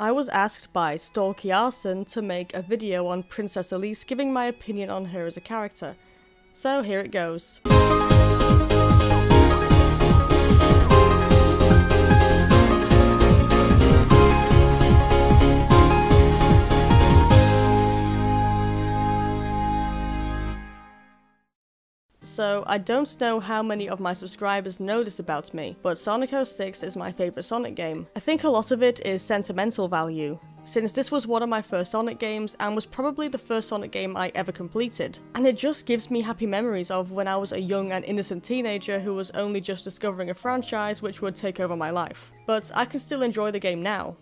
I was asked by Stalky Arson to make a video on Princess Elise giving my opinion on her as a character. So here it goes. So, I don't know how many of my subscribers know this about me, but Sonic 06 is my favourite Sonic game. I think a lot of it is sentimental value, since this was one of my first Sonic games and was probably the first Sonic game I ever completed. And it just gives me happy memories of when I was a young and innocent teenager who was only just discovering a franchise which would take over my life. But I can still enjoy the game now.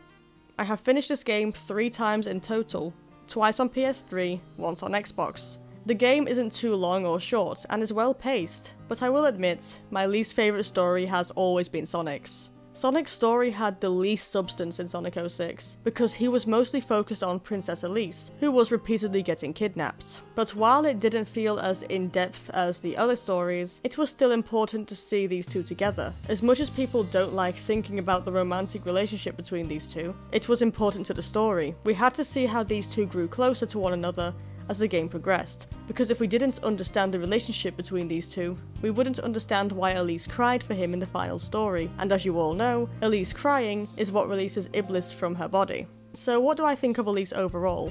I have finished this game 3 times in total, twice on PS3, once on Xbox. The game isn't too long or short, and is well paced, but I will admit, my least favourite story has always been Sonic's. Sonic's story had the least substance in Sonic 06, because he was mostly focused on Princess Elise, who was repeatedly getting kidnapped. But while it didn't feel as in-depth as the other stories, it was still important to see these two together. As much as people don't like thinking about the romantic relationship between these two, it was important to the story. We had to see how these two grew closer to one another as the game progressed, because if we didn't understand the relationship between these two, we wouldn't understand why Elise cried for him in the final story, and as you all know, Elise crying is what releases Iblis from her body. So what do I think of Elise overall?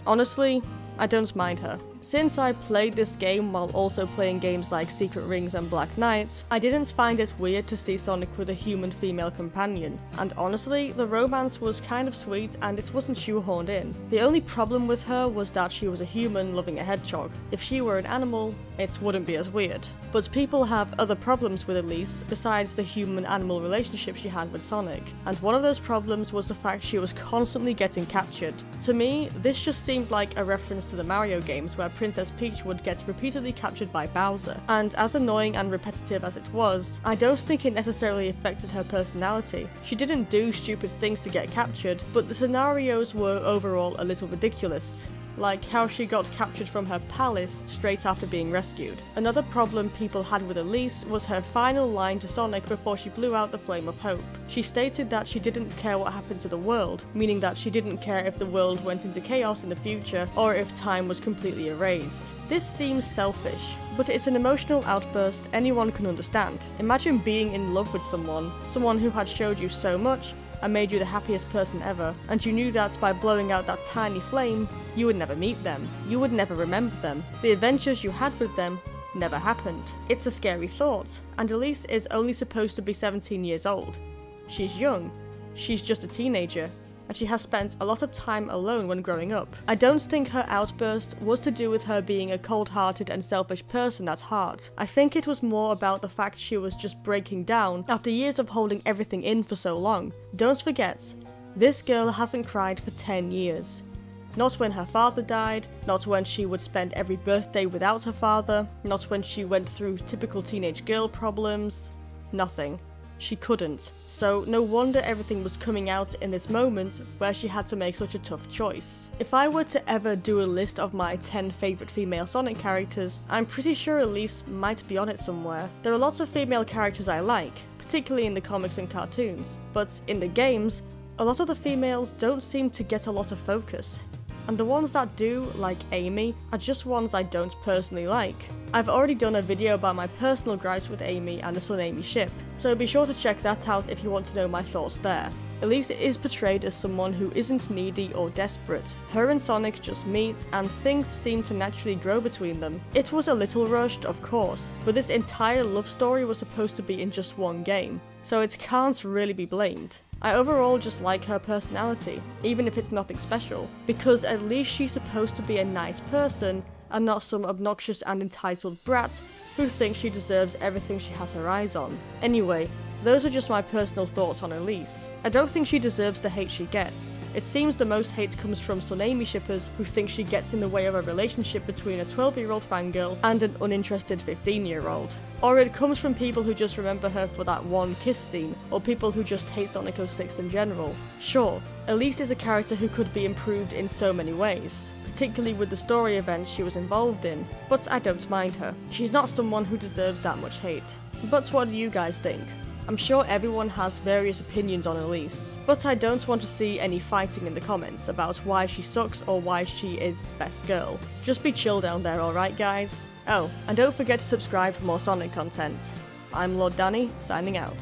Honestly, I don't mind her. Since I played this game while also playing games like Secret Rings and Black Knight, I didn't find it weird to see Sonic with a human female companion, and honestly, the romance was kind of sweet and it wasn't shoehorned in. The only problem with her was that she was a human loving a hedgehog. If she were an animal, it wouldn't be as weird. But people have other problems with Elise besides the human-animal relationship she had with Sonic, and one of those problems was the fact she was constantly getting captured. To me, this just seemed like a reference to the Mario games where Princess Peach would get repeatedly captured by Bowser, and as annoying and repetitive as it was, I don't think it necessarily affected her personality. She didn't do stupid things to get captured, but the scenarios were overall a little ridiculous. Like how she got captured from her palace straight after being rescued. Another problem people had with Elise was her final line to Sonic before she blew out the Flame of Hope. She stated that she didn't care what happened to the world, meaning that she didn't care if the world went into chaos in the future or if time was completely erased. This seems selfish, but it's an emotional outburst anyone can understand. Imagine being in love with someone who had showed you so much and made you the happiest person ever, and you knew that by blowing out that tiny flame, you would never meet them, you would never remember them, the adventures you had with them never happened. It's a scary thought, and Elise is only supposed to be 17 years old. She's young, she's just a teenager, and she has spent a lot of time alone when growing up. I don't think her outburst was to do with her being a cold-hearted and selfish person at heart. I think it was more about the fact she was just breaking down after years of holding everything in for so long. Don't forget, this girl hasn't cried for 10 years. Not when her father died, not when she would spend every birthday without her father, not when she went through typical teenage girl problems. Nothing. She couldn't, so no wonder everything was coming out in this moment where she had to make such a tough choice. If I were to ever do a list of my 10 favourite female Sonic characters, I'm pretty sure Elise might be on it somewhere. There are lots of female characters I like, particularly in the comics and cartoons, but in the games, a lot of the females don't seem to get a lot of focus. And the ones that do, like Amy, are just ones I don't personally like. I've already done a video about my personal gripes with Amy and the Sun Amy ship, so be sure to check that out if you want to know my thoughts there. Elise is portrayed as someone who isn't needy or desperate. Her and Sonic just meet, and things seem to naturally grow between them. It was a little rushed, of course, but this entire love story was supposed to be in just one game, so it can't really be blamed. I overall just like her personality, even if it's nothing special, because at least she's supposed to be a nice person, and not some obnoxious and entitled brat who thinks she deserves everything she has her eyes on. Anyway, those are just my personal thoughts on Elise. I don't think she deserves the hate she gets. It seems the most hate comes from Sun Amy shippers who think she gets in the way of a relationship between a 12-year-old fangirl and an uninterested 15-year-old. Or it comes from people who just remember her for that one kiss scene, or people who just hate Sonic 06 in general. Sure, Elise is a character who could be improved in so many ways, particularly with the story events she was involved in, but I don't mind her. She's not someone who deserves that much hate. But what do you guys think? I'm sure everyone has various opinions on Elise, but I don't want to see any fighting in the comments about why she sucks or why she is best girl. Just be chill down there, alright guys? Oh, and don't forget to subscribe for more Sonic content. I'm Lord Danny, signing out.